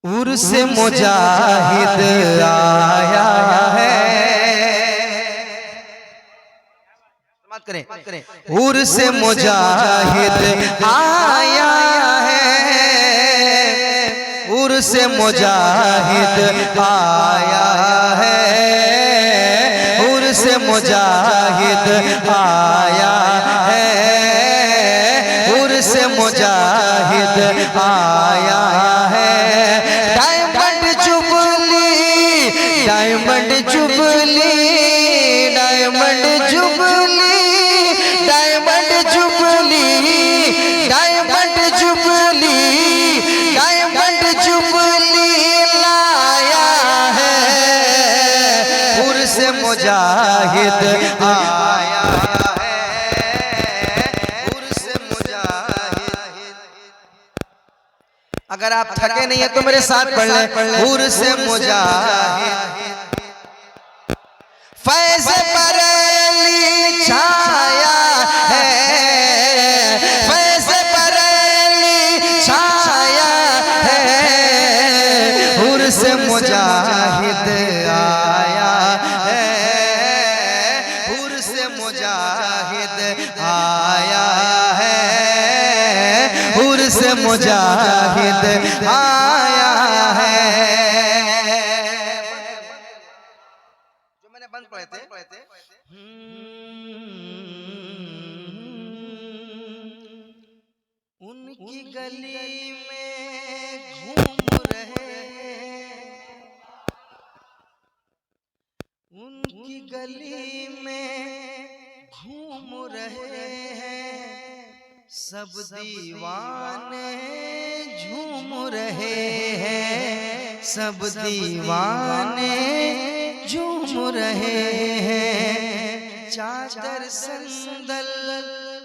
उर्स मुजाहिद आया है। बात करें। उर्स मुजाहिद आया है। उर्स मुजाहिद आया है। उर्स मुजाहिद आया है। उर्स मुजाहिद आया है। Diamond jubilee, diamond jubilee, diamond jubilee, diamond jubilee, diamond jubilee, diamond jubilee लाया है। उर्स मुजाहिद आया है। उर्स मुजाहिद। अगर आप थके नहीं है तो मेरे साथ पढ़ लें। उर्स मुजाहिद फैज़ बरेली छाया है। फैज़ बरेली छाया है। उर्स मुजाहिद आया है। उर्स मुजाहिद आया है। उर्स मुजाहिद आया है। बंद पढ़े थे। उनकी गली में घूम रहे हैं। उनकी गली में घूम रहे हैं। सब दीवाने झूम रहे हैं। सब दीवाने झूम रहे हैं। चादर संदल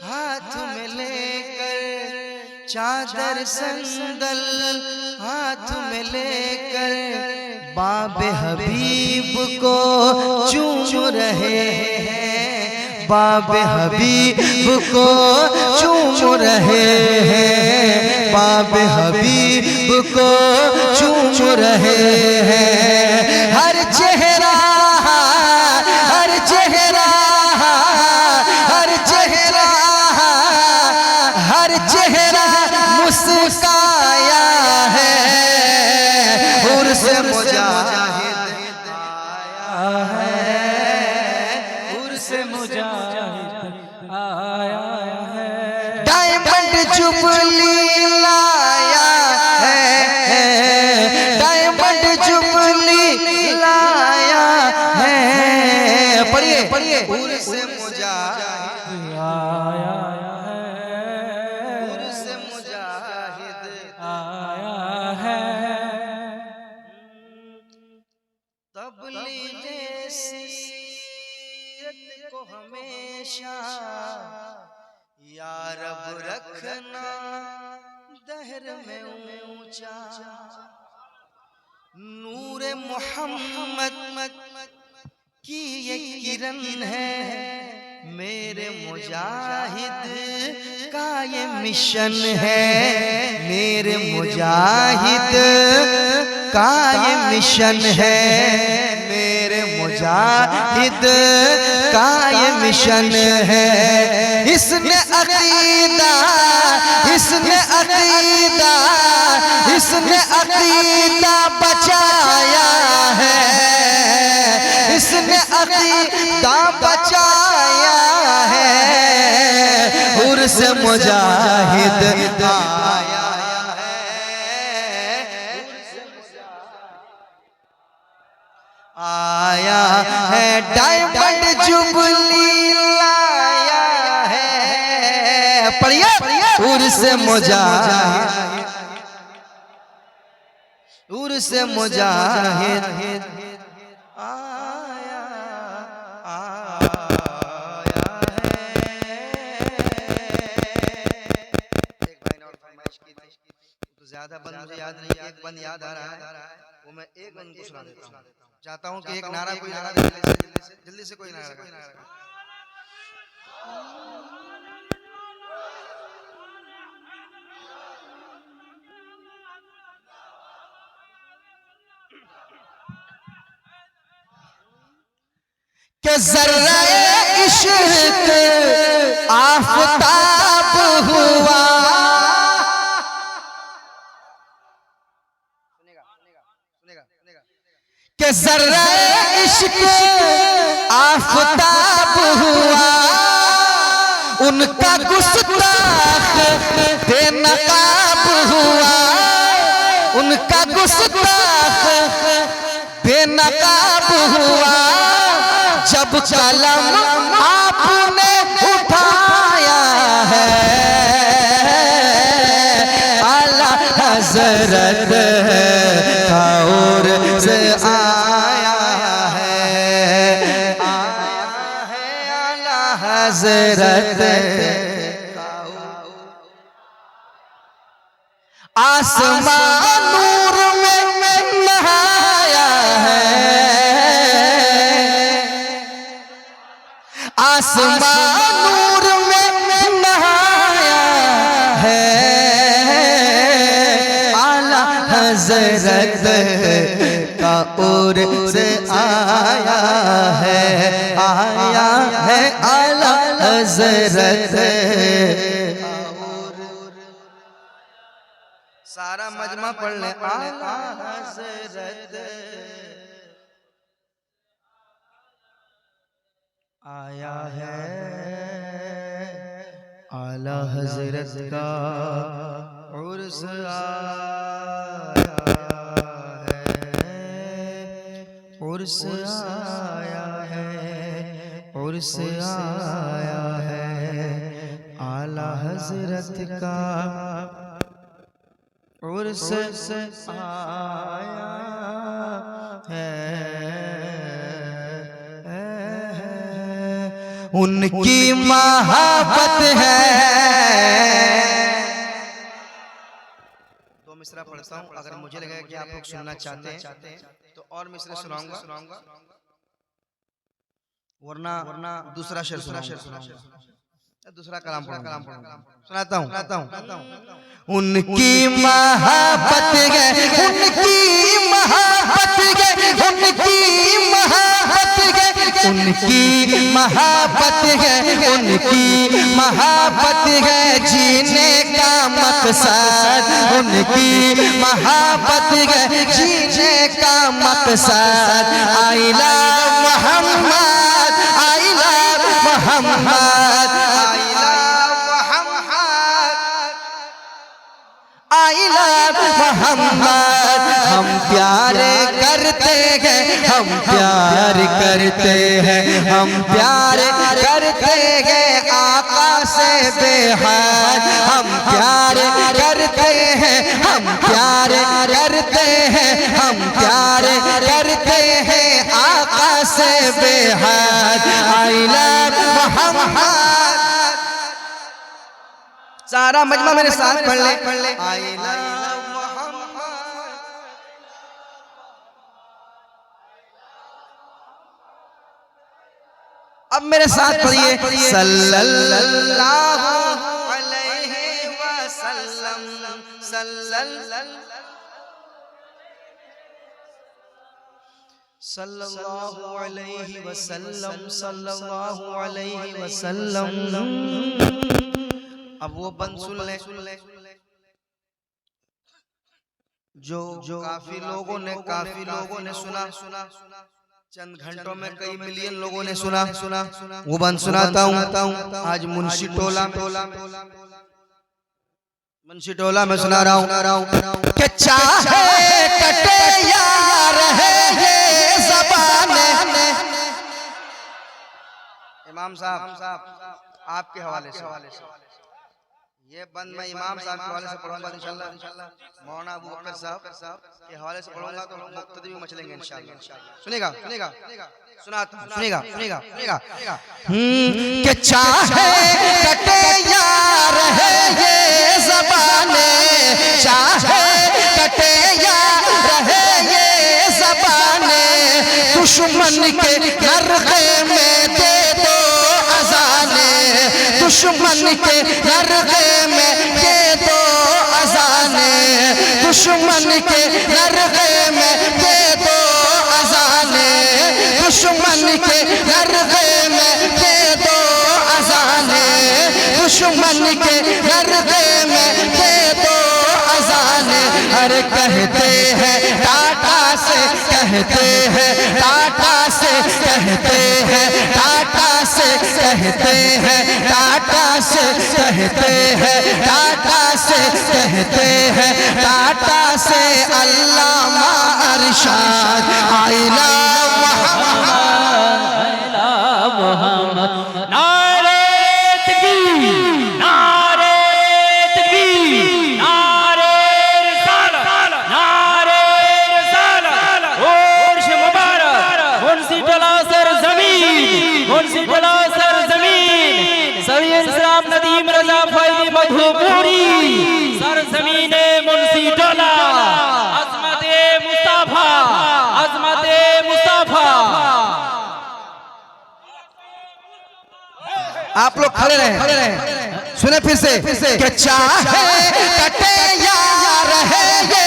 हाथ में लेकर, चादर संदल हाथ में लेकर बाबे हबीब को चूम रहे हैं। बाबे हबीब को चूम रहे हैं। बाबे हबीब को चूम रहे हैं। हर चेहरा, हर चेहरा, हर चेहरा, हर चेहरा मुस्काया है। उर्स मुजाहिद आया है। उर्स मुजाहिद आया है। डायमंड जुबली लाया है। डायमंड जुबली लाया है। पढ़िए पढ़िए। उर्स मुजाहिद आया है। उर्स मुजाहिद आया है। तबलीगे सीरत को हमेशा या रब रखना दहर में ऊंचा। नूरे मोहम्मद की ये किरण है। मेरे मुजाहिद का ये मिशन है। मेरे मुजाहिद का ये मिशन है। मेरे मुजाहिद का ये मिशन है। इसने अकीदा, इसने अकीदा, इसने अकीदा बचाया है। इसने अकीदा बचाया है। उर्स मुजाहिद आया है। आया है। डायमंड जुबली लाया है। पढ़िए। उर्स मुजाहिद, उर्स मुजाहिद आया आया है। एक भाई ने और फरमाइश की थी, तो ज्यादा बंद मुझे याद नहीं, एक बंद याद आ रहा है, वो मैं एक बंद को सुना देता हूँ। चाहता हूँ कि एक नारा कोई लगा दे, जल्दी से कोई नारा। कि ज़र्रे इश्क आफ़ताब हुआ, कि ज़र्रे इश्क आफ़ताब हुआ, उनका गुस्ताख बेनकाब हुआ, उनका गुस्ताख बेनकाब हुआ। जब कलम आपने उठाया है, आला हज़रत का और से आया है, आला हज़रत आसमान नूर में नहाया है, आसमान नूर में नहाया है, आला हज़रत का और से आया है, आला हज़रत। सारा मजमा पढ़ ले। आला हज़रत आया है, आला हज़रत का उर्स आया है, उर्स आया है, उर्स आया है, आला हज़रत का उर्स आया है। उनकी मोहब्बत है। दो मिसरा पढ़ता हूँ, अगर मुझे लगेगा कि आप लोग सुनना चाहते हैं तो और मिसरे सुनाऊंगा, वरना दूसरा शेर सुनाऊंगा, दूसरा कलाम पढ़ूंगा। सुनाता हूँ। उनकी मोहब्बत है, उनकी मोहब्बत है, उनकी मोहब्बत है, उनकी मोहब्बत है, उनकी मोहब्बत है जीने का मकसद, उनकी मोहब्बत है जीने का मकसद। I love Muhammad, I love Muhammad, I love Muhammad. हम प्यार करते हैं, हम प्यार करते हैं, हम प्यार करते हैं आका से बेहद। हम प्यार करते हैं, हम प्यार करते हैं, हम प्यार करते हैं आका से बेहद। I love Muhammad. सारा मजमा मेरे साथ पढ़ ले। I love Muhammad. अब मेरे साथ पढ़िए। सल्लल्लाहु अलैहि वसल्लम, सल्लल्लाहु अलैहि वसल्लम, सल्लल्लाहु अलैहि वसल्लम। अब वो बंद सुन ले जो काफी लोगों ने सुना, चंद घंटों में कई मिलियन लोगों ने सुना। वो बंद सुनाता हूँ। आज मुंशी टोला में सुना रहा हूँ कि चाहे कटे या रहे ये ज़बाने। इमाम साहब आपके हवाले से ये बंद मैं इमाम साहब के हवाले से पढ़ूंगा इंशाल्लाह। मौलाना अबू बकर साहब के हवाले से पढ़ूंगा तो मुक्तदी भी मचलेंगे इंशाल्लाह। सुनेगा कि चाहे कटे या रहे ये ज़बाने, चाहे कटे या रहे ये ज़बाने, दुश्मन के नरक़े में दे दो अज़ाने, दुश्मन के नरक़े में दे दो अज़ाने, दुश्मन के नरक़े में दे दो अज़ाने, दुश्मन के नरक़े के गर्दे में दे दो अजान। अरे कहते हैं टाटा से, कहते हैं टाटा से, कहते हैं टाटा से, कहते हैं टाटा से, कहते हैं टाटा से, कहते हैं टाटा से। अल्लामा अरशाद आइला मोहम्मद नारे तकबीर, नारे तकबीर, नारे रिसालत, नारे रिसालत। उर्श मुबारक मुंशी टोला सरजमीन, मुंशी टोला सरजमीन, सैयद इस्लाम नदीम रजा फैज़ी मधुपुरी सरजमीन मुंशी टोला। अज़मत मुस्तफा, अज़मत मुस्तफा। आप लोग खड़े रहे, सुने फिर से कि चाहे कटे या रहे ये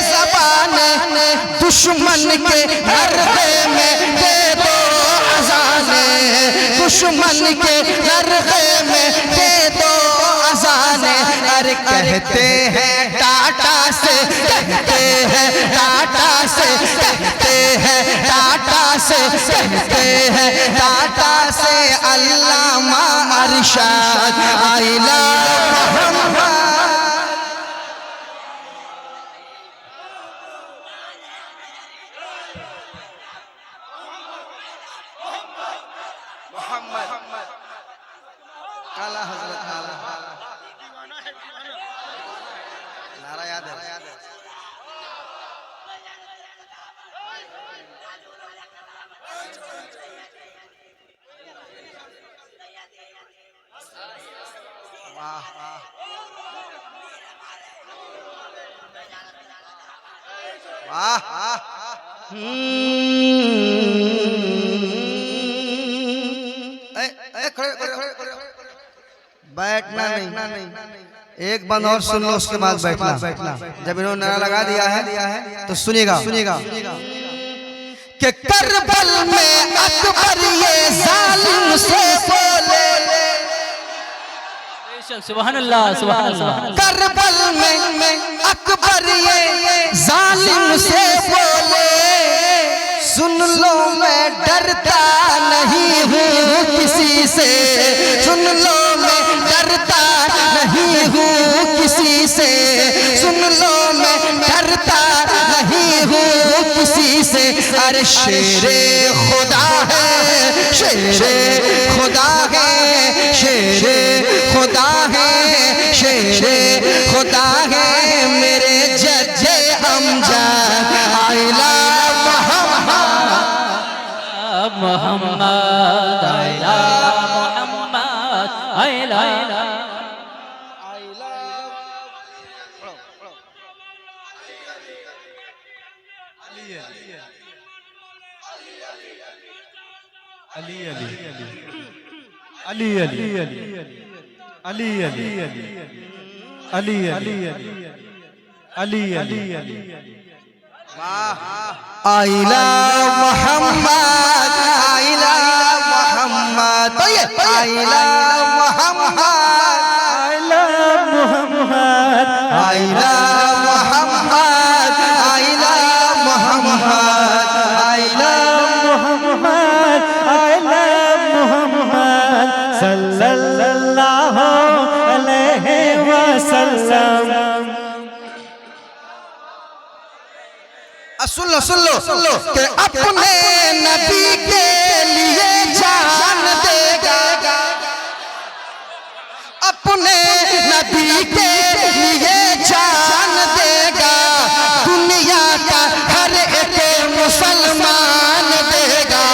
ज़बान, दुश्मन के गर्दे में दे दो अज़ान। दुश्मन के गर्दे में दे दो अज़ान। अरे कहते हैं टाटा से, कहते हैं टाटा से, कहते हैं टाटा से, कहते हैं टाटा से। अल्लामा अरशाद आइला मोहम्मद। काला हजरत नारा याद है। वाह वाह वाह। खड़े खड़े खड़े खड़े। बैठना नहीं, एक बंद और सुन लो, उसके बाद बैठना। जब इन्होंने नारा लगा दिया है तो सुनिएगा, सुनिएगा कि करबल में अकबर ये जालिम से बोले। सुभान अल्लाह, सुभान अल्लाह। करबल में अकबर ये जालिम से बोले, सुन लो मैं डरता नहीं हूँ किसी से, सुन लो मैं डरता नहीं हूँ किसी से, सुन लो मैं डरता नहीं हूँ किसी से। अरे शेरे खुदा है, शेरे खुदा है, शेरे खुदा है, शेरे खुदा है मेरे जज्जे अमजद आइला मोहम्मद आइला मोहम्मद आइला। अली अली अली अली अली अली अली अली अली अली अली। आइला मोहम्मद, आइला मोहम्मद, आइला मोहम्मद, आइला मोहम्मद, आइला मोहम्मद, आइला मोहम्मद, आइला मोहम्मद, आइला मोहम्मद सल्लल्लाहु अलैहि वसल्लम। सुन लो कि अपने नबी के लिए जान देगा, अपने नबी के लिए जान देगा, दुनिया का हर एक मुसलमान देगा,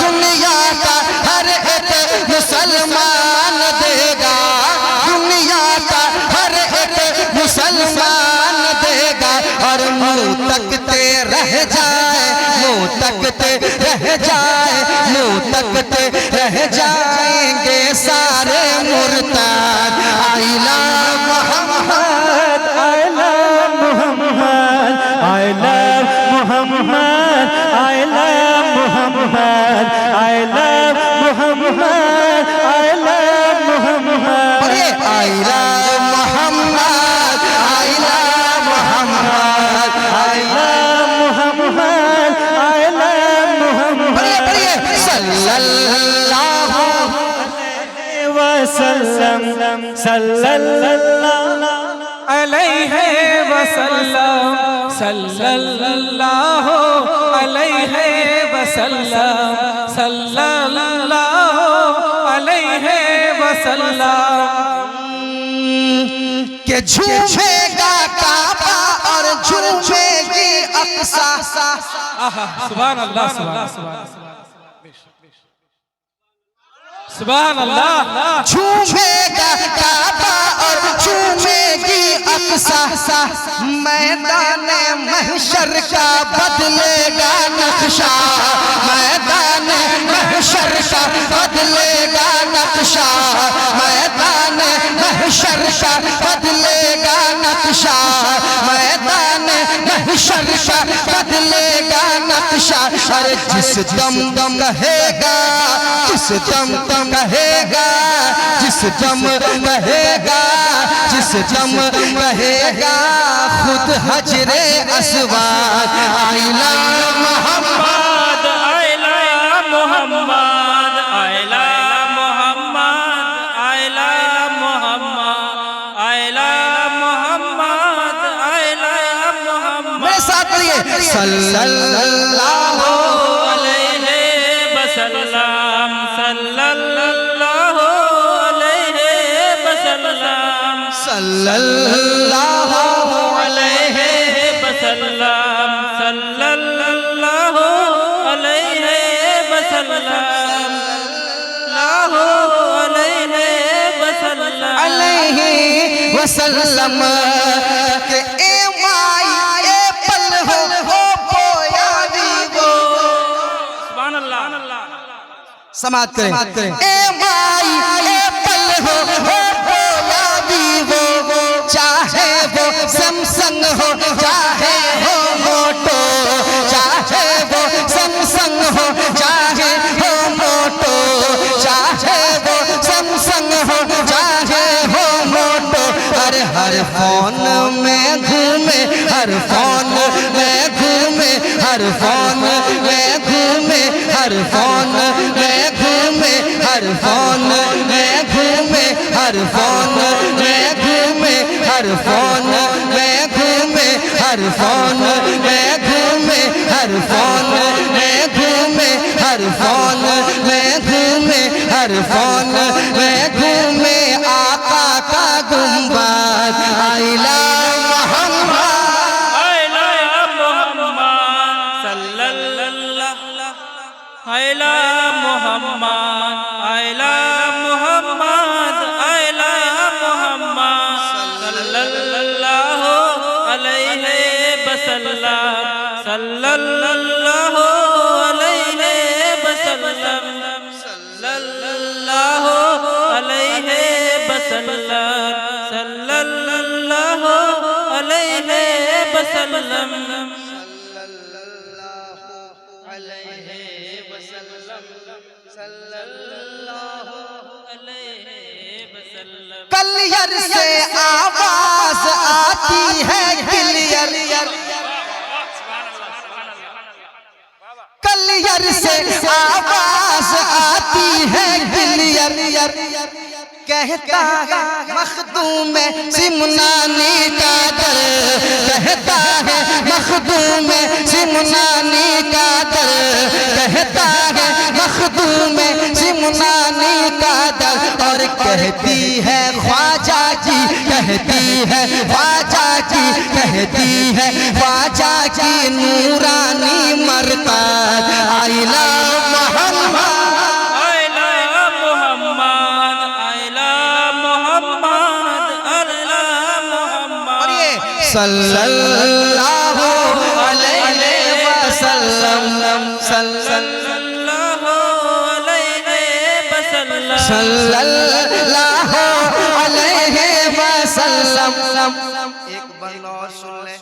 दुनिया का हर एक मुसलमान देगा, दुनिया का हर एक मुसलमान देगा। और मुँह तकते रह जाए, मुँह तकते रह जाए, मुँह तकते रह जाएंगे सारे मुर्ताद। आइला मोहम्मद, आइला मोहम्मद, आइला मोहम्मद, आइला मोहम्मद, आइला मोहम्मद, आइला मोहम्मद, आइला सल्लल्लाहु वसल्लम सल्लल्लाहु अलैहि वसल्लम सल्लल्लाहु अलैहि वसल्लम सल्लल्लाहु अलैहि वसल्लम के झूमेगा काबा और झूमेगी अक्सा। सुभान अल्लाह सुभान अल्लाह। झूमेगा काबा और झूमेगी अक्सा। मैदान महशर का बदलेगा नक्शा। मैदान महशर का बदलेगा नक्शा। मैदान महशर का बदलेगा नक्शा। मैदान महशर का बदलेगा नक्शा। अरे जिस दम दम कहेगा, जिस दम दम कहेगा, जिस दम कहेगा, जिस दम कहेगा, खुद हजरे अस्वाद आइला मोहम्मद, आइला मोहम्मद, आइला मोहम्मद, आइला मोहम्मद, आइला मोहम्मद, आइला मोहम्मद। मेरे साथ पढ़िए सल्लल्लाहु अलैहि वसल्लम, सल्लल्लाहु अलैहि वसल्लम, सल्लल्लाहु अलैहि वसल्लम, सल्लल्लाहु अलैहि वसल्लम, सल्लल्लाहु अलैहि वसल्लम, अलैहि वसल्लम के ए माई ए पल हो बोया दीवो। सुभान अल्लाह। समात करें ए माई ए पल हो बोया दीवो। चाहे वो सैमसंग हो चाहे हो मोटो, चाहे वो सैमसंग हो चाहे हो मोटो, चाहे वो सैमसंग हो चाहे हो मोटो। हर फोन में घूमे, हर फोन में घूमे, हर फोन में घूमे, हर फोन में घूमे, हर फोन में घूमे, हर फोन में घूमे, हर फोन में घूमे, हर फोन में घूमे, हर फोन में घूमे, हर फोन में घूमे, हर फोन में घूमे। आका का गुंबद आइला मोहम्मद, आइला मोहम्मद, सल्लल्लाहु आइला मोहम्मद, आइला मोहम्मद, आइला मोहम्मद, सल्लल्लाहु अलैहि वसल्लम, सल्लल्लाहु अलैहि वसल्लम, सल्लल्लाहु अलैहि वसल्लम, सल्लल्लाहु अलैहि वसल्लम, क्लियर से आवाज आती है, क्लियर क्लियर से आवाज आती है, क्लियर कहता है मखदूम सिमनानी का दर, कहता है मखदूम सिमनानी का दर, कहता है मखदूम सिमनानी का दर। और कहती है ख्वाजा की, कहती है ख्वाजा की, कहती है ख्वाजा की नूरानी मरकत आइला मोहम्मद, आइला मोहम्मद, आइला मोहम्मद, आइला मोहम्मद, सल्लल्लाहु अलैहि वसल्लम, सल्लल्लाहु अलैहि वसल्लम, सल्लल्लाहु अलैहि वसल्लम। एक बंद और सुन ले,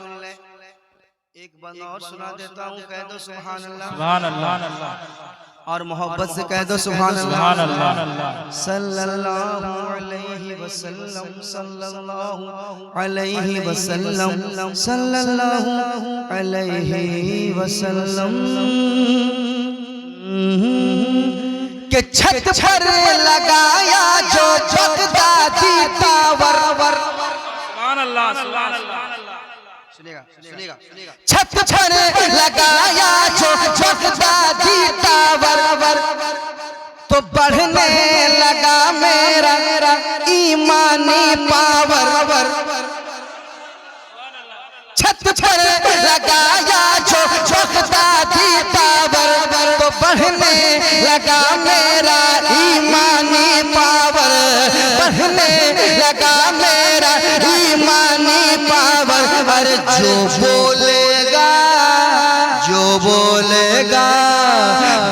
एक बंद और सुना देता हूँ, कह दो सुभान अल्लाह, सुभान अल्लाह, और मोहब्बत से कह दो सुभान सुभान अल्लाह। अल्लाह, सल्लल्लाहु अलैहि वसल्लम, सल्लल्लाहु अलैहि वसल्लम, सल्लल्लाहु अलैहि वसल्लम। के छत पर लगाया जो बगदादी टावर। सुभान अल्लाह, सुभान अल्लाह। सुनिएगा सुनिएगा सुनिएगा। छत पर लगाया जो बगदादी टावर, तो बढ़ने लगा मेरा ईमानी पावर। छत पर लगाया जो बगदादी टावर, तो बढ़ने लगा मेरा ईमानी पावर। बढ़ने लगा मेरा ईमानी पावर। अरे जो बोलेगा जो बोलेगा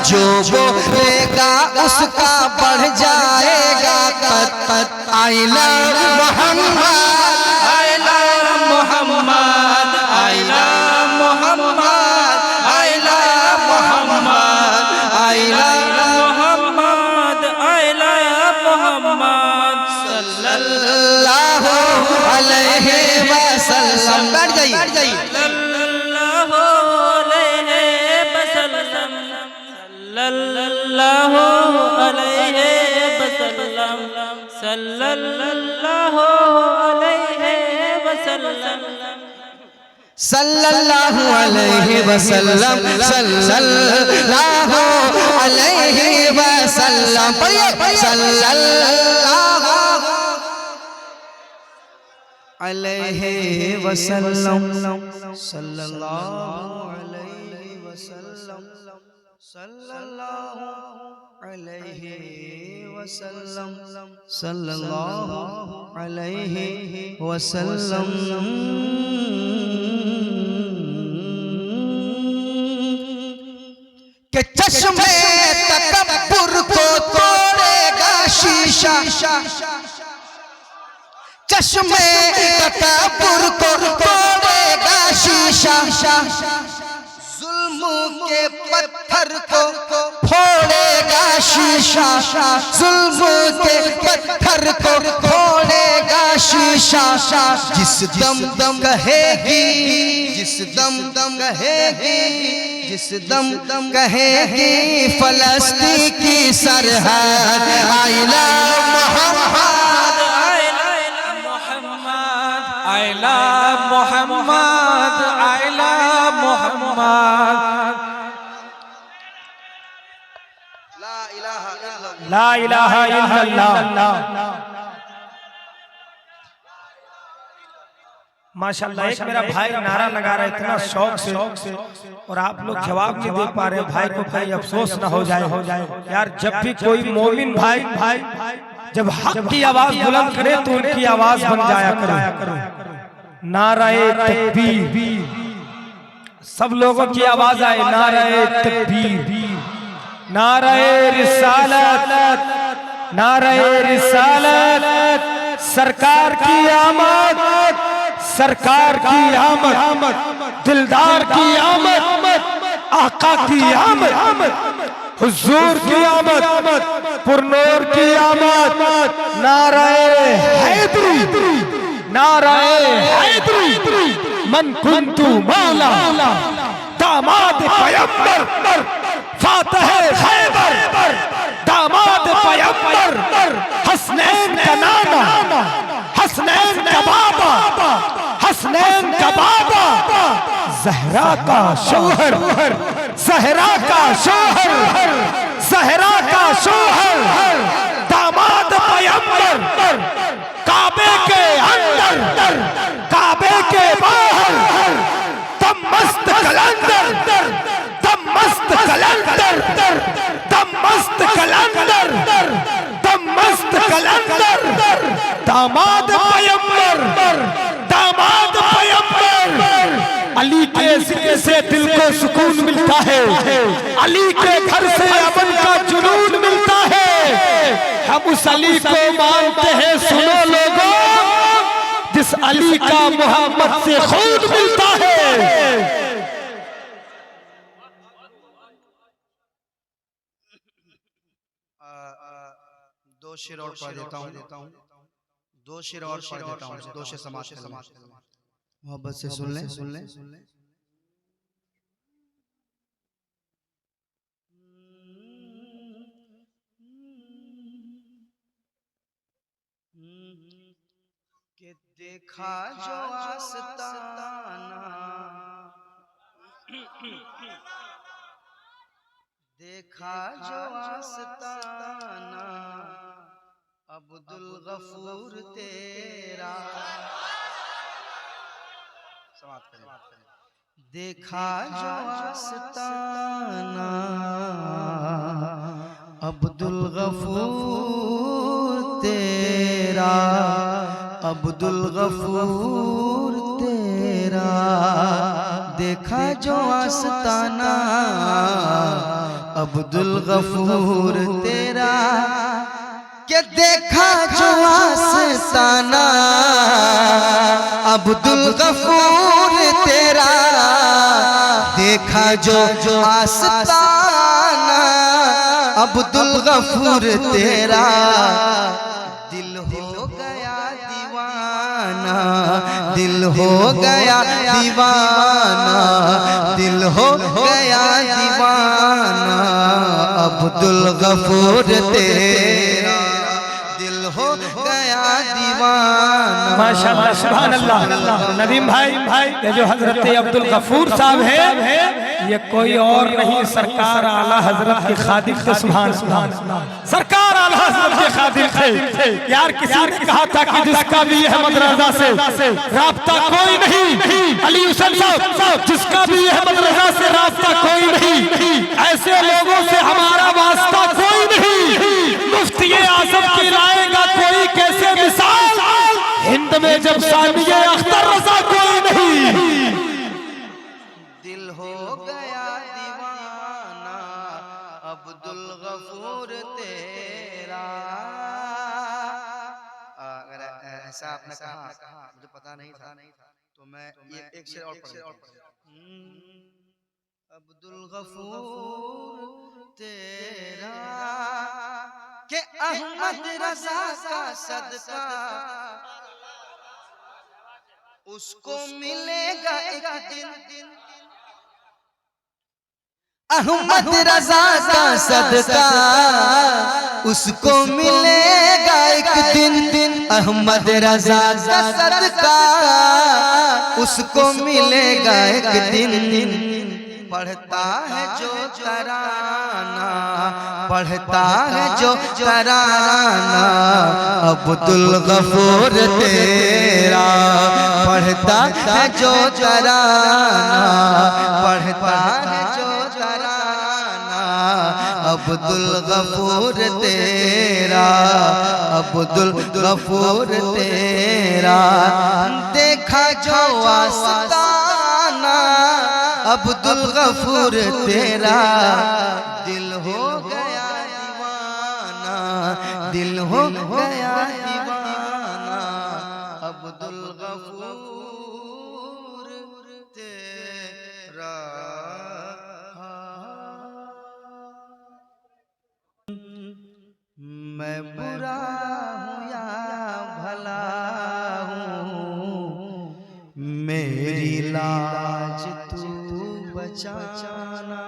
जो बोलेगा उसका बढ़ जाएगा कत। I love Muhammad, I love Muhammad, I love Muhammad, I love Muhammad, I love Muhammad, I love Muhammad सल्लल्लाहु अलैहि वसल्लम। बैठ जाइए सल्लल्लाहु अलैहि वसल्लम, सल्लल्लाहु अलैहि वसल्लम, सल्लल्लाहु अलैहि वसल्लम, सल्लल्लाहु अलैहि वसल्लम, सल्लल्लाहु अलैहि वसल्लम। पढ़िए सल्लल्लाहु अलैहि वसल्लम, सल्लल्लाहु अलैहि वसल्लम, सल्लल्लाहु अलैहि वसल्लम, सल्लल्लाहु अलैहि वसल्लम। के चश्मे तकब्बुर को तोड़ेगा शीशा। चश्मे तकब्बुर को तोड़ेगा शीशा। जुल्म के पत्थर को फोड़ेगा शीशा। जुल्म के पत्थर को फोड़ेगा शीशा। जिस दम दम कहेगी, जिस दम दम कहेगी, जिस दम दम कहेगी फलस्तीन की सरहद। I love Muhammad, I love Muhammad, I love Muhammad, ला इलाहा इल्लल्लाह। La ilaha illallah। माशाल्लाह, एक मेरा भाई नारा लगा रहा है इतना शौक से, और आप लोग जवाब नहीं दे पा रहे। भाई को कहीं अफसोस ना हो जाए यार। जब भी कोई मोमिन भाई जब हक की आवाज बुलंद करे तो उनकी आवाज बन जाया करो। नाराए तकबीर, सब लोगों की आवाज आए। नाराए तकबीर, नाराए रिसालत, नाराए रिसालत। सरकार की आमद, सरकार की आमद, दिलदार की आमद, आका की आमद, हुजूर की आमद, पुरनूर की आमद। नाराए हैदरी, नाराए हैदरी। मन कुंतु मौला, दामाद पैगंबर, फातह खैबर, दामाद पैगंबर। हसनैन का नाना, हसनैन का बाबा, हसनैन का बाबा। ज़हरा का शौहर, ज़हरा का शौहर, ज़हरा का शौहर। दामाद पैगंबर, काबे के अंदर, काबे के बाहर। दम मस्त कलंदर, दम मस्त कलंदर, दम मस्त कलंदर, दम मस्त कलंदर। दामाद पैगंबर, दामाद पैगंबर। अली के जिक्र से दिल को सुकून मिलता है। अली के घर से अमन का जुनून मिलता है। हम उस अली को मानते हैं सुनो लोगों, जिस अली का मोहम्मद से खून मिलता है। दो शेर और पढ़ देता हूँ, दो शेर और पढ़ देता हूँ, दो शेर समाज मोहब्बत से सुन लें। कि देखा जो आस्ताना, देखा जो आस्ताना अब्दुल गफूर तेरा। समाप्त करें। देखा जो आस्ताना अब्दुल गफूर तेरा, अब्दुल गफूर तेरा। देखा जो आस्ताना अब्दुल गफूर तेरा, के देखा जो आस्ताना अब्दुल गफूर तेरा। देखा जो आस्ताना अब्दुल गफूर तेरा। दिल हो गया दीवाना, दिल हो गया दीवाना, दिल हो गया दीवाना अब्दुल गफूर तेरा। दिल हो गया दीवाना। माशाअल्लाह सुभान अल्लाह। नदीम भाई ये जो हजरत अब्दुल गफूर साहब है, ये कोई और नहीं सरकार आला हजरत के खादिम थे। सुभान सुभान सरकार आला हजरत के खादिम थे। यार किसी ने कहा था कि जिसका भी है मदरसा से राब्ता कोई नहीं, अली हुसैन साहब जिसका भी है मदरसा से राब्ता कोई नहीं, ऐसे लोगों से हमारा वास्ता कोई नहीं। मुफ्ती आजम की लाएगा कोई कैसे मिसाल, हिंद में जब सानिए अख्तर रजा कोई नहीं। दिल हो गया दीवाना अब्दुल गफूर तेरा। अगर ऐसा आपने कहा मुझे पता नहीं था तो मैं ये एक शेर और अब्दुल गफूर तेरा, के अहमद रजा का सदका उसको मिलेगा एक दिन। अहमद रजा का सदका उसको मिलेगा एक दिन। अहमद रजा का सदका उसको मिलेगा एक दिन। पढ़ता है जो तराना, पढ़ता है जो तराना अब्दुल गफूर तेरा। पढ़ता है जो तराना, पढ़ता है जो तराना अब्दुल गफूर तेरा, अब्दुल गफूर तेरा। देखा जो आस्ताना अब्दुल गफूर तेरा। दिल हो गया दीवाना, दिल हो गया दीवाना अब्दुल गफूर तेरा। मैं बुरा हूँ या भला हूँ, मेरी लाज तू बचाना।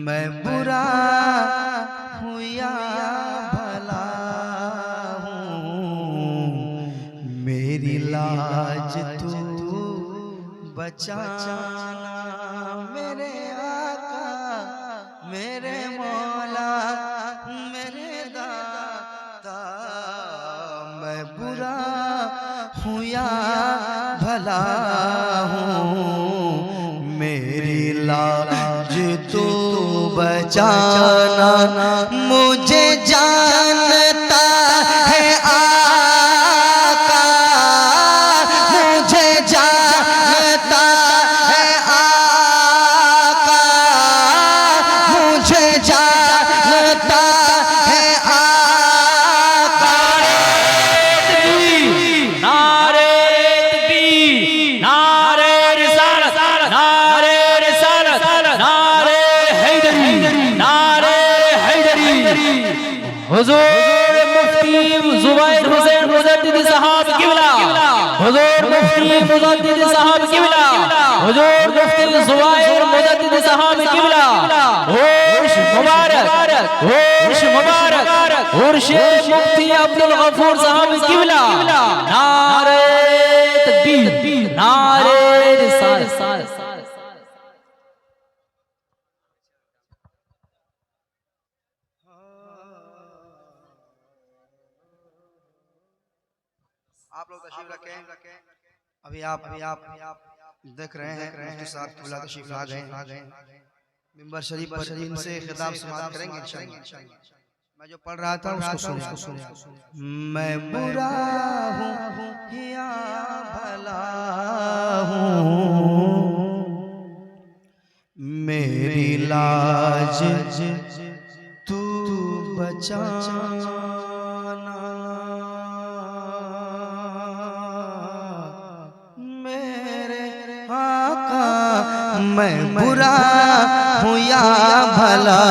मैं बुरा हूँ या भला हूँ, मेरी लाज तू बचाना। मेरे आका मेरे मौला मेरे दाता, मैं बुरा हूँ या भला हूँ, मेरी लाज तू बचाना। मुझे जानता है आका, मुझे जानता है आका, मुझे जानता है आका। नारे तकबीर, नारे रिसालत, नारे रिसालत, नारे हैदरी, नारे हैदरी। हुजूर मुफ्ती जुबैर हुसैन मुजद्दिद साहब क़िबला, हुजूर मुफ्ती मुजद्दिद साहब किबला, हुजूर मुफ्ती जुबायर मुजद्दिद साहब किबला, होश मुबारक, होश मुबारक, मुर्शिद मुफ्ती अब्दुल गफूर साहब किबला, नारे तकबीर, नारे रिसालत। आप लोग तशरीफ रखें। अभी आप देख रहे हैं मुफ्ती साहब किबला तशरीफ ला गए। मिंबर शरीफ पर इनसे खिताब समाप्त करेंगे इंशाअल्लाह। मैं जो पढ़ रहा था उसको सुनिए। मैं बुरा हूँ या भला हूँ, मेरी लाज तू बचाना। मैं बुरा हूँ या भला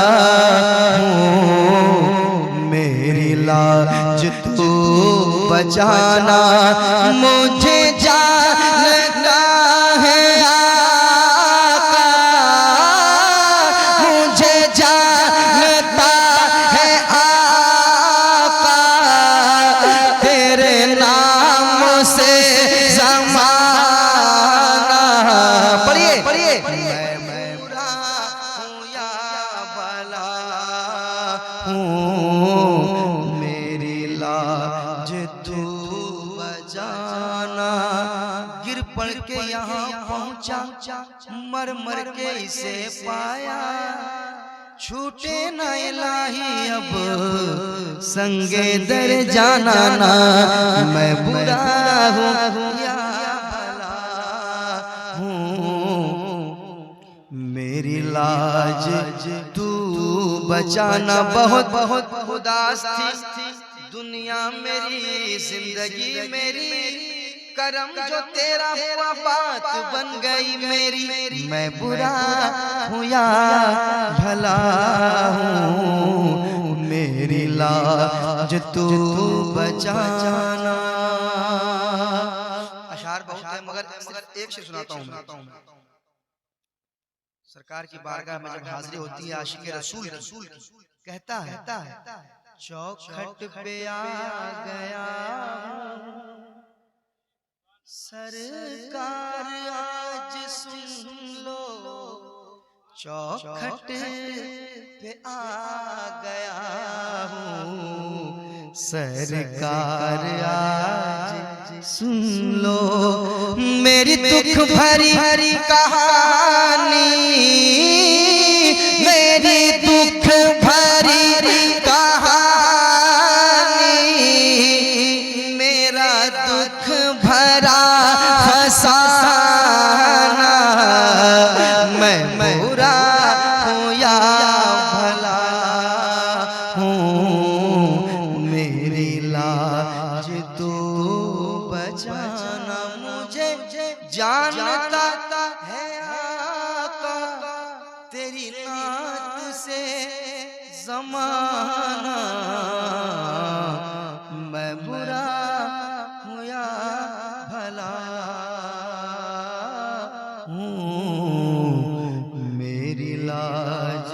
हूँ, मेरी लाज तू बचाना। मुझे जानता है आका, मुझे जानता है आका, तेरे नाम से मैं बुरा हूँ या भला हूँ, मेरी लाज तू बचाना। गिर पड़ के यहाँ पहुँचा, मर मर के इसे पाया, छूटे न इलाही अब संगे दर जाना ना। मैं बुरा हूँ या भला हूँ, मेरी लाज तू बचाना। बहुत बहुत उदास थी दुनिया मेरी, जिंदगी मेरी, करम जो तेरा हुआ बात बन गई मेरी। मैं बुरा हूँ या भला हूँ, मेरी लाज तू बचाना। अशार बहुत है मगर एक शेर सुनाता हूँ। सरकार की बारगाह में जब हाजिरी होती है आशिक रसूल कहता है, चौखट पे आ गया सरकार आज सुन लो, चौखट पे आ गया हूँ सरकार आज सुन लो। मेरी दुख भरी कहानी, मेरी दुख भरी कहानी, मेरा दुख भरा फसाना। मैं बुरा हूँ या भला हूँ, मेरी लाज तो बचाना। मुझे जानता है आका, तेरी नात से ज़माना। मैं बुरा हूँ या भला हूँ, मेरी लाज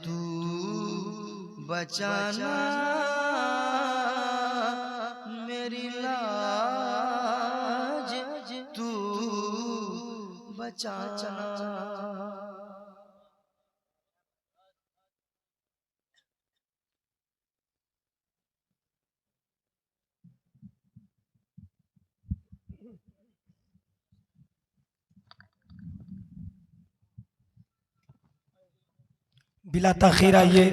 तू बचाना। मेरी लाज तू बचाना। बिला तखीरा ये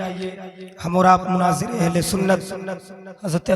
हम और आप मुनाजिर अहले सुन्नत हज़रत